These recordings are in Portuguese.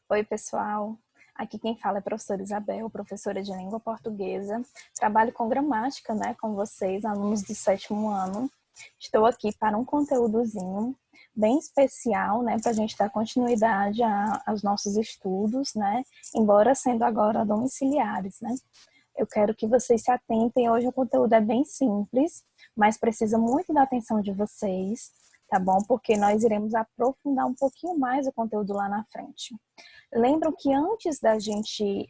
Oi, pessoal. Aqui quem fala é a professora Isabel, professora de língua portuguesa. Trabalho com gramática, né, com vocês, alunos do 7º ano. Estou aqui para um conteúdozinho bem especial, né, para a gente dar continuidade aos nossos estudos, né, embora sendo agora domiciliares, né. Eu quero que vocês se atentem. Hoje o conteúdo é bem simples, mas precisa muito da atenção de vocês, tá bom? Porque nós iremos aprofundar um pouquinho mais o conteúdo lá na frente. Lembram que antes da gente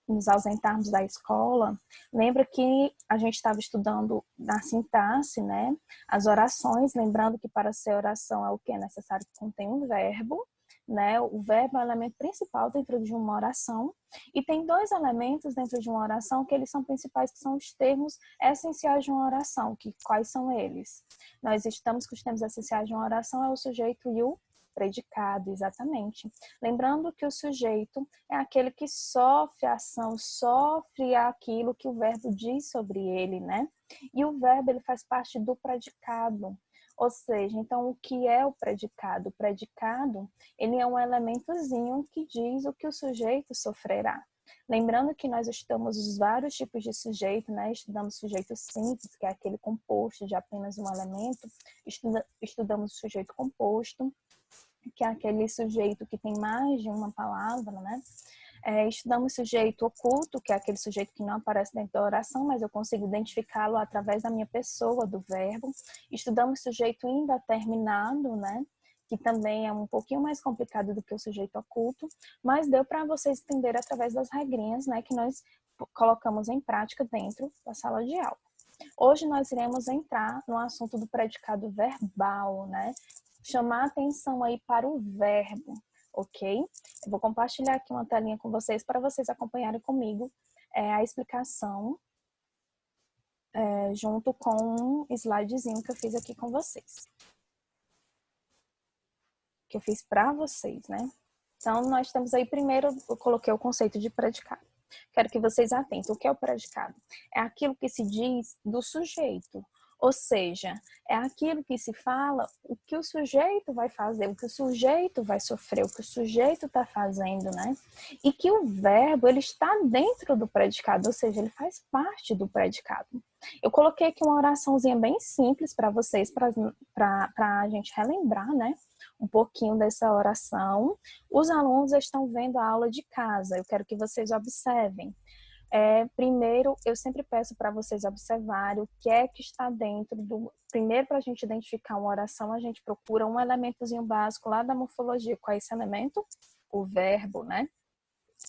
nos ausentarmos da escola, lembra que a gente estava estudando a sintaxe, né? As orações, lembrando que para ser oração é o que? É necessário que contenha um verbo, né? O verbo é o elemento principal dentro de uma oração. E tem dois elementos dentro de uma oração que eles são principais, que são os termos essenciais de uma oração. Quais são eles? Nós estamos com os termos essenciais de uma oração, é o sujeito e o predicado, exatamente. Lembrando que o sujeito é aquele que sofre a ação, sofre aquilo que o verbo diz sobre ele, né? E o verbo, ele faz parte do predicado. Ou seja, então, o que é o predicado? O predicado, ele é um elementozinho que diz o que o sujeito sofrerá. Lembrando que nós estudamos os vários tipos de sujeito, né? Estudamos sujeito simples, que é aquele composto de apenas um elemento. Estudamos o sujeito composto, que é aquele sujeito que tem mais de uma palavra, né? Estudamos sujeito oculto, que é aquele sujeito que não aparece dentro da oração, mas eu consigo identificá-lo através da minha pessoa, do verbo. Estudamos sujeito indeterminado, né? Que também é um pouquinho mais complicado do que o sujeito oculto, mas deu para vocês entenderem através das regrinhas, né? Que nós colocamos em prática dentro da sala de aula. Hoje nós iremos entrar no assunto do predicado verbal, né? Chamar atenção aí para o verbo, ok? Eu vou compartilhar aqui uma telinha com vocês para vocês acompanharem comigo a explicação junto com um slidezinho que eu fiz aqui com vocês. Que eu fiz para vocês, né? Então, nós temos aí, primeiro, eu coloquei o conceito de predicado. Quero que vocês atentem. O que é o predicado? É aquilo que se diz do sujeito. Ou seja, é aquilo que se fala o que o sujeito vai fazer, o que o sujeito vai sofrer, o que o sujeito está fazendo, né? E que o verbo, ele está dentro do predicado, ou seja, ele faz parte do predicado. Eu coloquei aqui uma oraçãozinha bem simples para vocês, para a gente relembrar, né? Um pouquinho dessa oração. Os alunos estão vendo a aula de casa. Eu quero que vocês observem. Primeiro, eu sempre peço para vocês observarem o que é que está dentro do... Primeiro, para a gente identificar uma oração, a gente procura um elementozinho básico lá da morfologia. Qual é esse elemento? O verbo, né?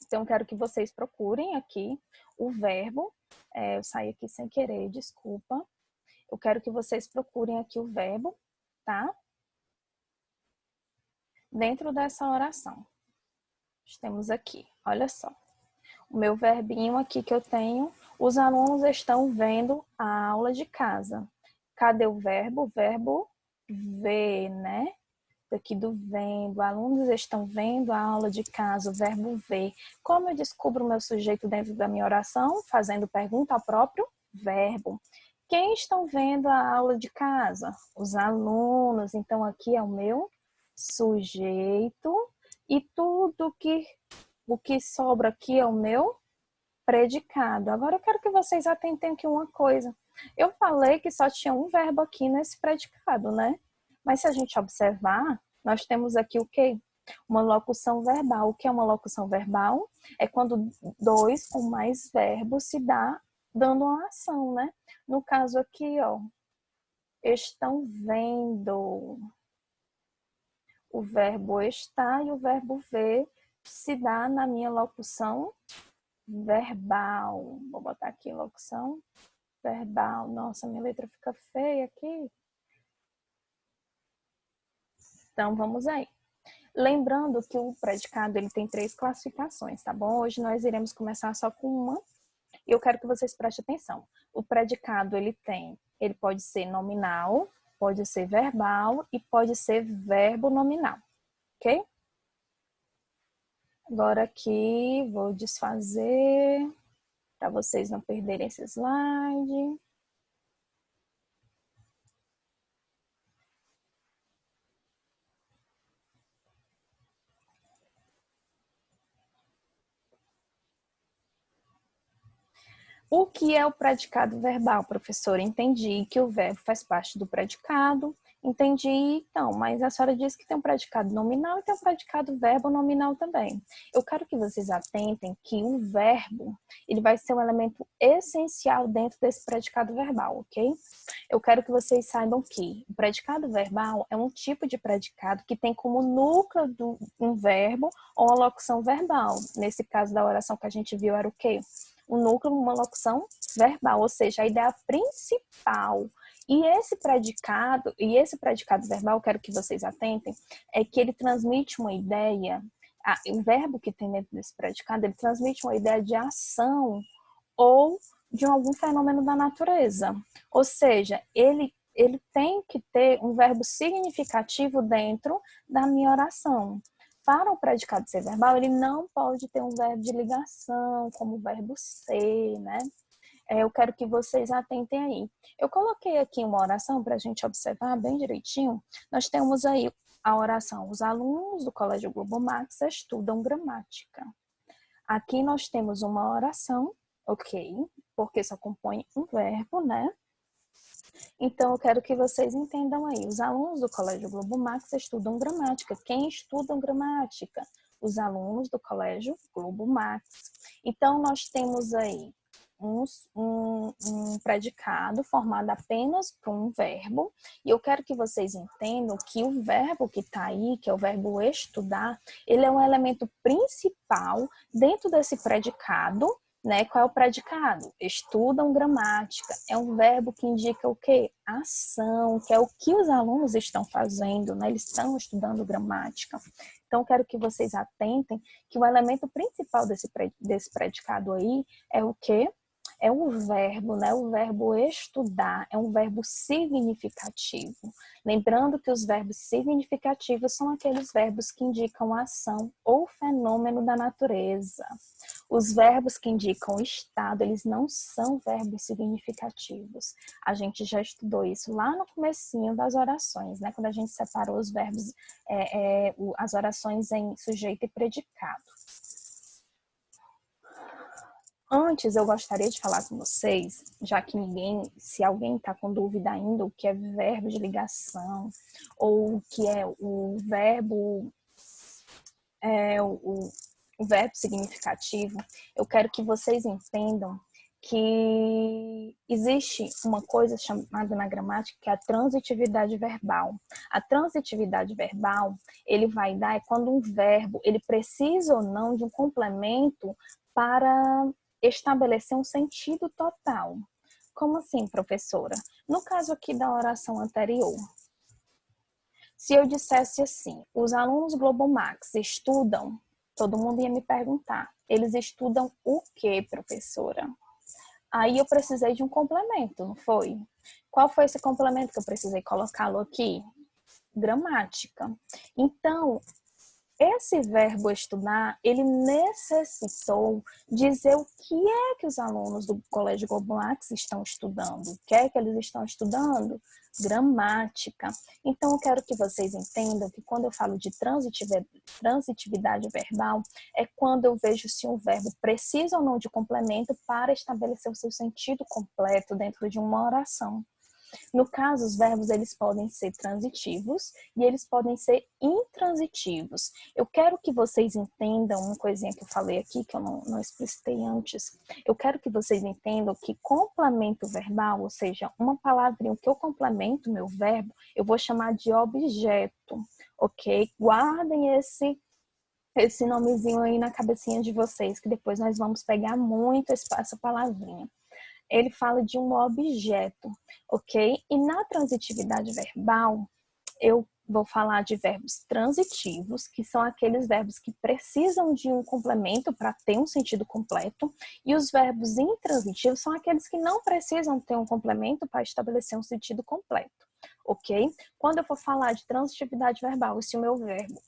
Então, eu quero que vocês procurem aqui o verbo. Eu saí aqui sem querer, desculpa. Eu quero que vocês procurem aqui o verbo, tá? Dentro dessa oração. Temos aqui, olha só. O meu verbinho aqui que eu tenho, os alunos estão vendo a aula de casa. Cadê o verbo? O verbo ver, né? Aqui do vendo, alunos estão vendo a aula de casa, o verbo ver. Como eu descubro o meu sujeito dentro da minha oração? Fazendo pergunta ao próprio verbo. Quem estão vendo a aula de casa? Os alunos. Então, aqui é o meu sujeito e tudo o que sobra aqui é o meu predicado. Agora eu quero que vocês atentem aqui uma coisa. Eu falei que só tinha um verbo aqui nesse predicado, né? Mas se a gente observar, nós temos aqui o quê? Uma locução verbal. O que é uma locução verbal? É quando dois ou mais verbos se dá dando uma ação, né? No caso aqui, ó, estão vendo. O verbo está e o verbo ver se dá na minha locução verbal. Vou botar aqui locução verbal. Nossa, minha letra fica feia aqui. Então, vamos aí. Lembrando que o predicado ele tem 3 classificações, tá bom? Hoje nós iremos começar só com uma. E eu quero que vocês prestem atenção. O predicado ele pode ser nominal, pode ser verbal e pode ser verbo nominal, ok? Agora aqui vou desfazer para vocês não perderem esse slide. O que é o predicado verbal, professora? Entendi que o verbo faz parte do predicado. Entendi, então, mas a senhora disse que tem um predicado nominal e tem um predicado verbo nominal também. Eu quero que vocês atentem que o verbo, ele vai ser um elemento essencial dentro desse predicado verbal, ok? Eu quero que vocês saibam que o predicado verbal é um tipo de predicado que tem como núcleo um verbo ou uma locução verbal. Nesse caso da oração que a gente viu era o quê? O núcleo, uma locução verbal, ou seja, a ideia principal. E esse predicado verbal, quero que vocês atentem, é que ele transmite uma ideia, o verbo que tem dentro desse predicado, ele transmite uma ideia de ação ou de algum fenômeno da natureza. Ou seja, ele tem que ter um verbo significativo dentro da minha oração. Para o predicado ser verbal, ele não pode ter um verbo de ligação, como o verbo ser, né? Eu quero que vocês atentem aí. Eu coloquei aqui uma oração para a gente observar bem direitinho. Nós temos aí a oração: os alunos do Colégio Globo Max estudam gramática. Aqui nós temos uma oração, ok? Porque só compõe um verbo, né? Então, eu quero que vocês entendam aí. Os alunos do Colégio Globo Max estudam gramática. Quem estuda gramática? Os alunos do Colégio Globo Max. Então, nós temos aí um predicado formado apenas por um verbo. E eu quero que vocês entendam que o verbo que está aí, que é o verbo estudar, ele é um elemento principal dentro desse predicado, né? Qual é o predicado? Estudam gramática. É um verbo que indica o quê? Ação, que é o que os alunos estão fazendo, né? Eles estão estudando gramática. Então, quero que vocês atentem que o elemento principal desse predicado aí é o quê? É o verbo, né? O verbo estudar é um verbo significativo. Lembrando que os verbos significativos são aqueles verbos que indicam ação ou fenômeno da natureza. Os verbos que indicam estado, eles não são verbos significativos. A gente já estudou isso lá no comecinho das orações, né? Quando a gente separou os verbos, as orações em sujeito e predicado. Antes, eu gostaria de falar com vocês, já que se alguém está com dúvida ainda, o que é verbo de ligação, ou o que é o verbo, o verbo significativo, eu quero que vocês entendam que existe uma coisa chamada na gramática que é a transitividade verbal. A transitividade verbal, ele vai dar quando um verbo, ele precisa ou não de um complemento para estabelecer um sentido total. Como assim, professora? No caso aqui da oração anterior, se eu dissesse assim, os alunos Globo Max estudam, todo mundo ia me perguntar, eles estudam o quê, professora? Aí eu precisei de um complemento, não foi? Qual foi esse complemento que eu precisei colocá-lo aqui? Gramática. Então, esse verbo estudar, ele necessitou dizer o que é que os alunos do Colégio Globo Max estão estudando. O que é que eles estão estudando? Gramática. Então, eu quero que vocês entendam que quando eu falo de transitividade verbal, é quando eu vejo se um verbo precisa ou não de complemento para estabelecer o seu sentido completo dentro de uma oração. No caso, os verbos eles podem ser transitivos e eles podem ser intransitivos. Eu quero que vocês entendam uma coisinha que eu falei aqui, que eu não explicitei antes. Eu quero que vocês entendam que complemento verbal, ou seja, uma palavrinha que eu complemento meu verbo, eu vou chamar de objeto, ok? Guardem esse nomezinho aí na cabecinha de vocês, que depois nós vamos pegar muito essa palavrinha. Ele fala de um objeto, ok? E na transitividade verbal, eu vou falar de verbos transitivos, que são aqueles verbos que precisam de um complemento para ter um sentido completo, e os verbos intransitivos são aqueles que não precisam ter um complemento para estabelecer um sentido completo. Ok? Quando eu for falar de transitividade verbal, se o meu verbo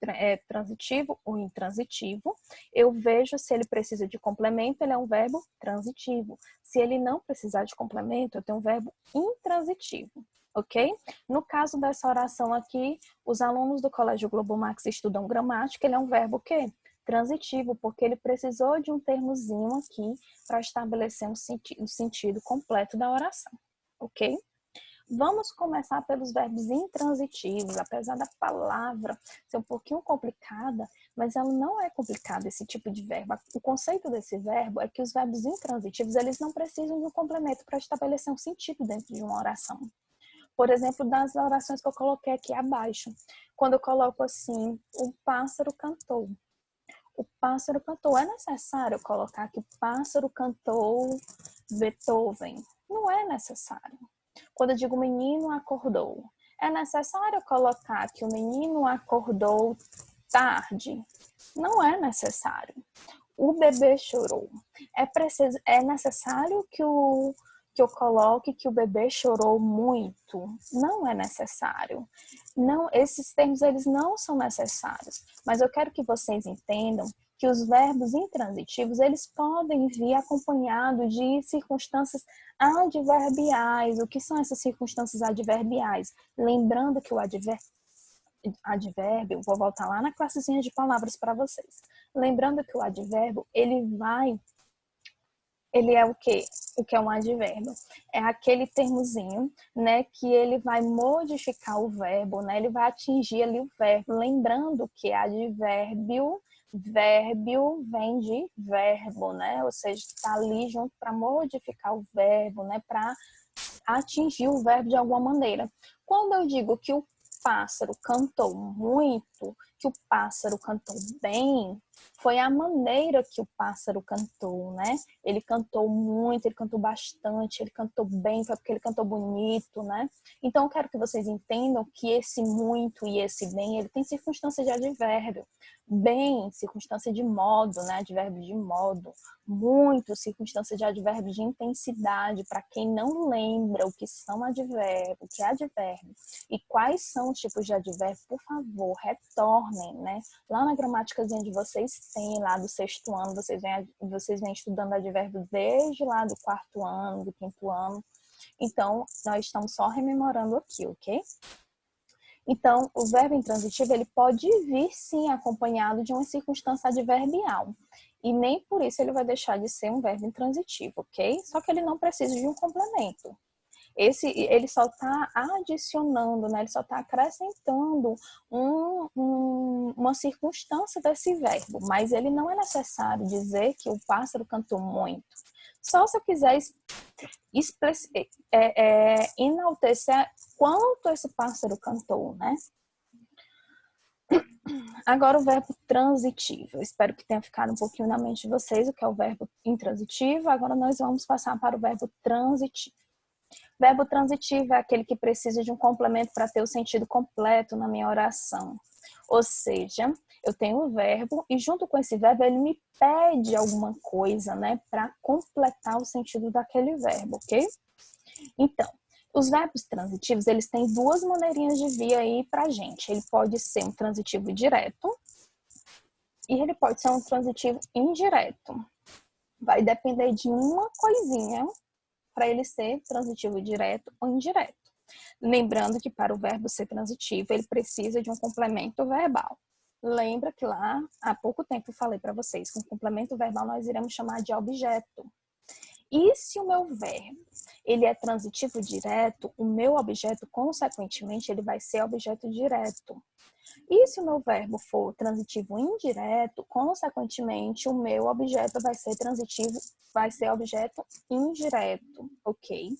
é transitivo ou intransitivo, eu vejo se ele precisa de complemento, ele é um verbo transitivo. Se ele não precisar de complemento, eu tenho um verbo intransitivo. Ok? No caso dessa oração aqui, os alunos do Colégio Globo Max estudam gramática, ele é um verbo o quê? transitivo, porque ele precisou de um termozinho aqui para estabelecer um sentido completo da oração, ok? Vamos começar pelos verbos intransitivos, apesar da palavra ser um pouquinho complicada, mas ela não é complicada, esse tipo de verbo. O conceito desse verbo é que os verbos intransitivos, eles não precisam de um complemento para estabelecer um sentido dentro de uma oração. Por exemplo, das orações que eu coloquei aqui abaixo. Quando eu coloco assim, o pássaro cantou. O pássaro cantou. É necessário colocar que o pássaro cantou Beethoven? Não é necessário. Quando eu digo o menino acordou, é necessário colocar que o menino acordou tarde? Não é necessário. O bebê chorou. É necessário que eu coloque que o bebê chorou muito? Não é necessário. Não, esses termos eles não são necessários, mas eu quero que vocês entendam que os verbos intransitivos, eles podem vir acompanhados de circunstâncias adverbiais. O que são essas circunstâncias adverbiais? Lembrando que o advérbio, vou voltar lá na classezinha de palavras para vocês. Lembrando que o advérbio, ele é o quê? O que é um advérbio? É aquele termozinho, né, que ele vai modificar o verbo, né? Ele vai atingir ali o verbo. Lembrando que advérbio, vérbio vem de verbo, né? Ou seja, está ali junto para modificar o verbo, né? Para atingir o verbo de alguma maneira. Quando eu digo que o pássaro cantou muito, que o pássaro cantou bem, foi a maneira que o pássaro cantou, né? Ele cantou muito, ele cantou bastante, ele cantou bem, foi porque ele cantou bonito, né? Então, eu quero que vocês entendam que esse muito e esse bem, ele tem circunstância de advérbio. Bem, circunstância de modo, né? Advérbio de modo. Muito, circunstância de advérbio de intensidade. Para quem não lembra o que são advérbio, o que é advérbio e quais são os tipos de advérbio, por favor, retornem, né? Lá na gramáticazinha de vocês tem, lá do 6º ano, vocês vêm estudando advérbio desde lá do 4º ano, do 5º ano. Então, nós estamos só rememorando aqui, ok? Então, o verbo intransitivo, ele pode vir, sim, acompanhado de uma circunstância adverbial. E nem por isso ele vai deixar de ser um verbo intransitivo, ok? Só que ele não precisa de um complemento. Ele só está adicionando, né? Ele só está acrescentando uma circunstância desse verbo, mas ele não é necessário dizer que o pássaro cantou muito. Só se eu quiser enaltecer quanto esse pássaro cantou, né? Agora o verbo transitivo. Eu espero que tenha ficado um pouquinho na mente de vocês o que é o verbo intransitivo. Agora nós vamos passar para o verbo transitivo. Verbo transitivo é aquele que precisa de um complemento para ter o sentido completo na minha oração. Ou seja, eu tenho o verbo e junto com esse verbo ele me pede alguma coisa, né, para completar o sentido daquele verbo, ok? Então, os verbos transitivos, eles têm duas maneirinhas de vir aí pra gente. Ele pode ser um transitivo direto e ele pode ser um transitivo indireto. Vai depender de uma coisinha para ele ser transitivo direto ou indireto. Lembrando que para o verbo ser transitivo, ele precisa de um complemento verbal. Lembra que lá, há pouco tempo, eu falei para vocês que um complemento verbal nós iremos chamar de objeto. E se o meu verbo ele é transitivo direto, o meu objeto, consequentemente, ele vai ser objeto direto. E se o meu verbo for transitivo indireto, consequentemente, o meu objeto vai ser objeto indireto, ok?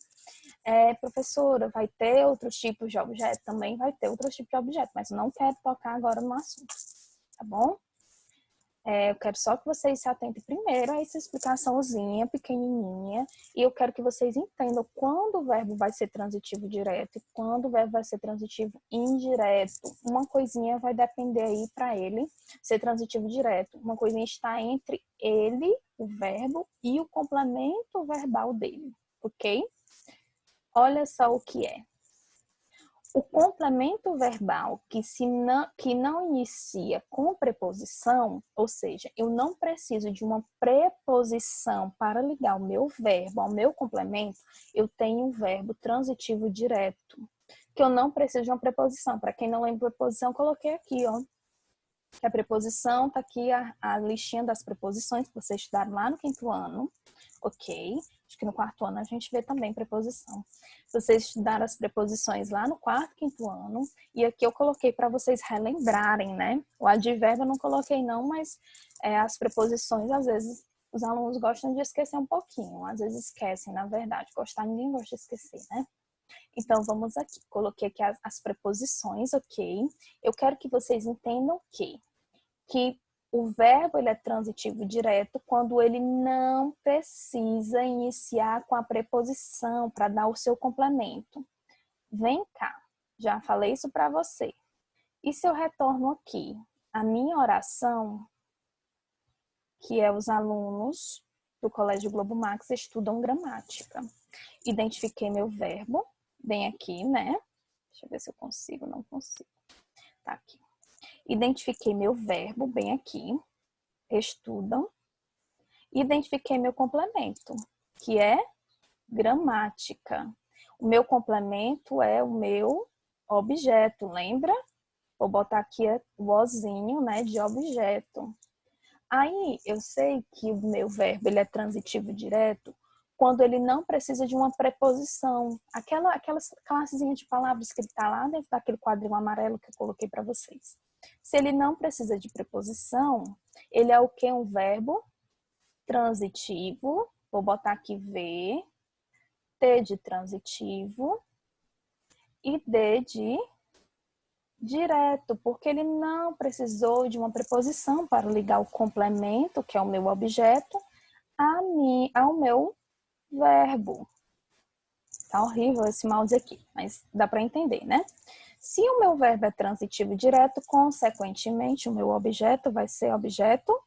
Professora, vai ter outros tipos de objeto? Também vai ter outros tipos de objeto, mas eu não quero tocar agora no assunto, tá bom? Eu quero só que vocês se atentem primeiro a essa explicaçãozinha pequenininha e eu quero que vocês entendam quando o verbo vai ser transitivo direto e quando o verbo vai ser transitivo indireto. Uma coisinha vai depender aí para ele ser transitivo direto. Uma coisinha está entre ele, o verbo, e o complemento verbal dele, ok? Olha só o que é. O complemento verbal que não inicia com preposição, ou seja, eu não preciso de uma preposição para ligar o meu verbo ao meu complemento, eu tenho um verbo transitivo direto, que eu não preciso de uma preposição. Para quem não lembra preposição, coloquei aqui, ó. Que a preposição, tá aqui a listinha das preposições que vocês estudaram lá no 5º ano, ok? Acho que no 4º ano a gente vê também preposição. Vocês estudaram as preposições lá no 4º, 5º ano, e aqui eu coloquei para vocês relembrarem, né? O advérbio eu não coloquei não, mas as preposições, às vezes, os alunos gostam de esquecer um pouquinho, às vezes esquecem, na verdade. Gostar, ninguém gosta de esquecer, né? Então, vamos aqui. Coloquei aqui as preposições, ok? Eu quero que vocês entendam que o verbo ele é transitivo direto quando ele não precisa iniciar com a preposição para dar o seu complemento. Vem cá, já falei isso para você. E se eu retorno aqui a minha oração, que é os alunos do Colégio Globo Max estudam gramática. Identifiquei meu verbo, bem aqui, né? Deixa eu ver se eu consigo, não consigo. Tá aqui. Identifiquei meu verbo, bem aqui, estudam. Identifiquei meu complemento, que é gramática. O meu complemento é o meu objeto, lembra? Vou botar aqui o ozinho, né, de objeto. Aí, eu sei que o meu verbo ele é transitivo direto quando ele não precisa de uma preposição. Aquela classezinha de palavras que ele está lá dentro daquele quadrinho amarelo que eu coloquei para vocês. Se ele não precisa de preposição, ele é o quê? Um verbo transitivo. Vou botar aqui V, T de transitivo e D de direto, porque ele não precisou de uma preposição para ligar o complemento, que é o meu objeto, ao meu verbo. Tá horrível esse mouse aqui, mas dá para entender, né? Se o meu verbo é transitivo direto, consequentemente, o meu objeto vai ser objeto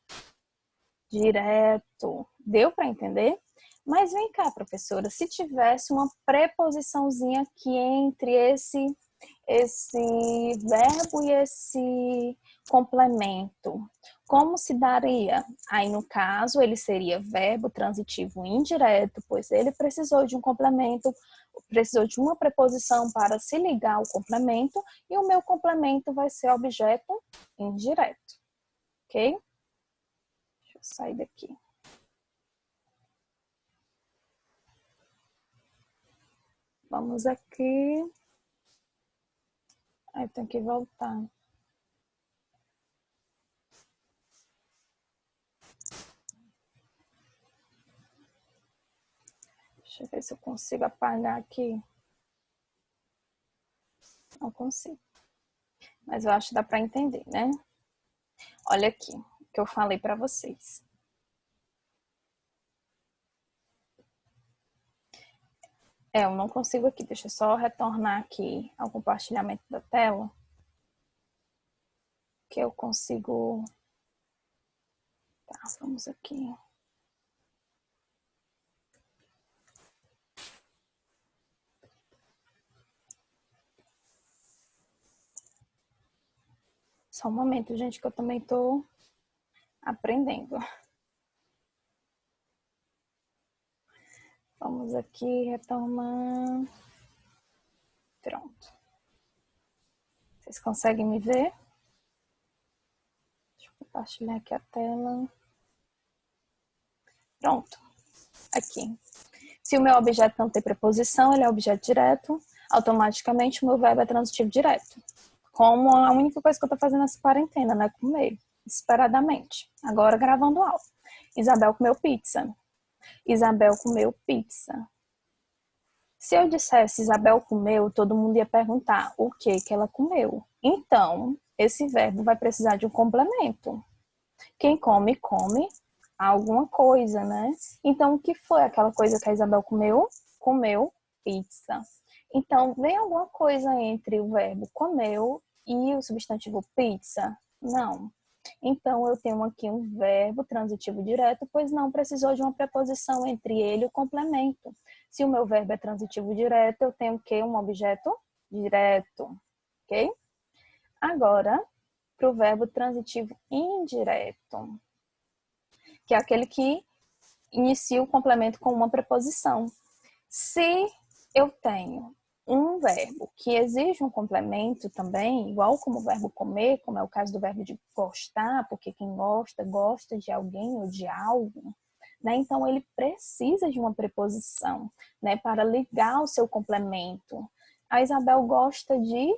direto. Deu para entender? Mas vem cá, professora, se tivesse uma preposiçãozinha aqui entre esse verbo e esse complemento, como se daria? Aí, no caso, ele seria verbo transitivo indireto, pois ele precisou de um complemento, precisou de uma preposição para se ligar ao complemento, e o meu complemento vai ser objeto indireto, ok? Deixa eu sair daqui. Vamos aqui. Aí tem que voltar. Deixa eu ver se eu consigo apagar aqui. Não consigo. Mas eu acho que dá para entender, né? Olha aqui o que eu falei para vocês. Eu não consigo aqui. Deixa eu só retornar aqui ao compartilhamento da tela. Que eu consigo... Tá, vamos aqui. Só um momento, gente, que eu também tô aprendendo. Vamos aqui retomar. Pronto. Vocês conseguem me ver? Deixa eu compartilhar aqui a tela. Pronto. Aqui. Se o meu objeto não tem preposição, ele é objeto direto, automaticamente o meu verbo é transitivo direto. Como a única coisa que eu tô fazendo nessa quarentena, né? Comer, esperadamente. Agora gravando aula. Isabel comeu pizza. Isabel comeu pizza. Se eu dissesse Isabel comeu, todo mundo ia perguntar o que ela comeu. Então, esse verbo vai precisar de um complemento. Quem come, come alguma coisa, né? Então, o que foi aquela coisa que a Isabel comeu? Comeu pizza. Então, vem alguma coisa entre o verbo comeu e o substantivo pizza? Não. Então, eu tenho aqui um verbo transitivo direto, pois não precisou de uma preposição entre ele e o complemento. Se o meu verbo é transitivo direto, eu tenho o quê? Um objeto direto, ok? Agora, para o verbo transitivo indireto, que é aquele que inicia o complemento com uma preposição. Se eu tenho um verbo que exige um complemento também, igual como o verbo comer, como é o caso do verbo de gostar, porque quem gosta, gosta de alguém ou de algo, né? Então, ele precisa de uma preposição, né, para ligar o seu complemento. A Isabel gosta de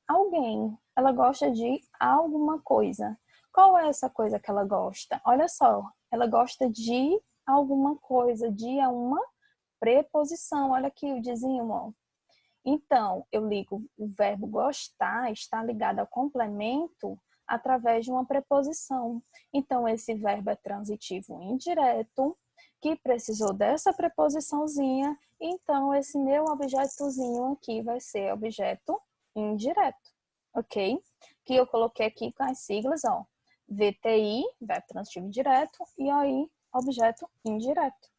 alguém, ela gosta de alguma coisa. Qual é essa coisa que ela gosta? Olha só, ela gosta de alguma coisa, de uma preposição. Olha aqui o dizinho, ó. Então, eu ligo o verbo gostar, está ligado ao complemento através de uma preposição. Então, esse verbo é transitivo indireto, que precisou dessa preposiçãozinha, então esse meu objetozinho aqui vai ser objeto indireto, ok? Que eu coloquei aqui com as siglas, ó, VTI, verbo transitivo indireto, e aí, objeto indireto.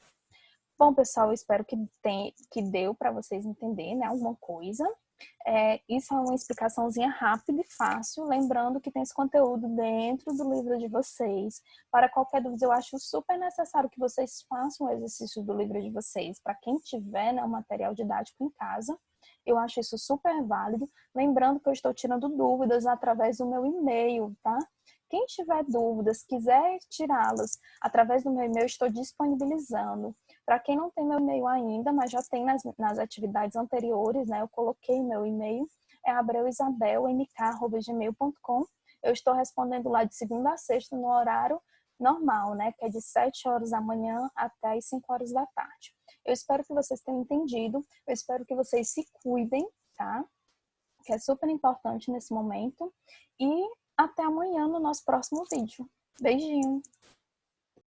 Bom, pessoal, eu espero que deu para vocês entenderem, né, alguma coisa. Isso é uma explicaçãozinha rápida e fácil, lembrando que tem esse conteúdo dentro do livro de vocês. Para qualquer dúvida, eu acho super necessário que vocês façam o exercício do livro de vocês. Para quem tiver, né, o material didático em casa, eu acho isso super válido. Lembrando que eu estou tirando dúvidas através do meu e-mail, tá? Quem tiver dúvidas, quiser tirá-las através do meu e-mail, eu estou disponibilizando. Para quem não tem meu e-mail ainda, mas já tem nas atividades anteriores, né? Eu coloquei meu e-mail, é abreuisabel.mk@gmail.com. Eu estou respondendo lá de segunda a sexta no horário normal, né? Que é de 7 horas da manhã até as 5 horas da tarde. Eu espero que vocês tenham entendido. Eu espero que vocês se cuidem, tá? Que é super importante nesse momento. E até amanhã no nosso próximo vídeo. Beijinho!